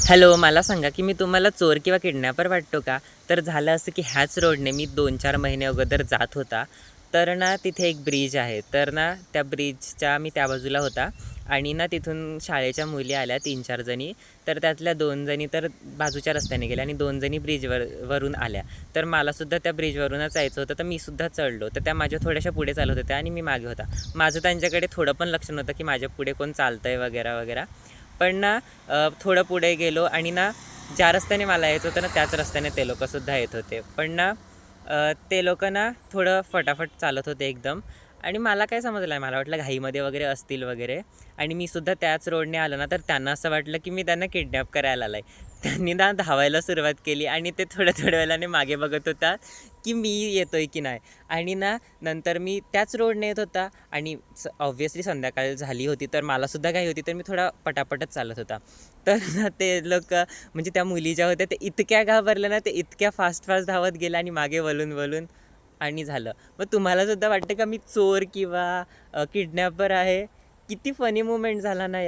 Hello, मला सांगा, की मी तुम्हाला चोर किंवा किडनॅपर वाटतो का? तर झालं असं, की ह्याच रोडने मी 2-4 महिने अगोदर जात होता. तर ना तिथे एक ब्रिज आहे. तर ना त्या ब्रिजच्या मी त्या बाजूला होता आणि ना तिथून शाळेच्या मुली आल्या 3-4 जणी. तर त्यातल्या 2 जणी तर बाजूच्या रस्त्याने गेल्या आणि 2 जणी वरून आल्या. तर मलासुद्धा त्या ब्रिजवरूनच जायचं होतं, तर मी सुद्धा चढलो. तर त्या माझ्या थोड्याशा पुढे चालत होत्या आणि मी मागे होता. माझं त्यांच्याकडे थोडं पण लक्ष नव्हतं, की माझ्या पुढे कोण चालतंय वगैरे, वगैरे. पण ना थोडं पुढे गेलो आणि ना ज्या रस्त्याने मला यायचं होतं ना त्याच रस्त्याने ते लोकंसुद्धा येत होते. पण ना ते लोकं ना थोडं फटाफट चालत होते एकदम आणि मला काय समजलं नाही. मला वाटलं घाईमध्ये वगैरे असतील वगैरे आणि मी सुद्धा त्याच रोडने आलो ना, तर त्यांना असं वाटलं की मी त्यांना किडनॅप करायला आला आहे. त्यांनी ना धावायला सुरुवात केली आणि ते थोड्या वेळाने मागे बघत होता की मी येतोय की नाही आणि ना नंतर मी त्याच रोडने येत होता आणि ऑब्व्हियसली संध्याकाळ झाली होती, तर मलासुद्धा घाई होती, तर मी थोडा पटापटच चालत होता. तर ना ते लोकं म्हणजे त्या मुली ज्या होत्या, ते इतक्या घाबरल्या ना, ते इतक्या फास्ट धावत गेल्या आणि मागे वळून आणि झालं. मग तुम्हाला सुद्धा वाटतं का मी चोर किंवा किडनॅपर आहे? किती फनी मोमेंट झाला ना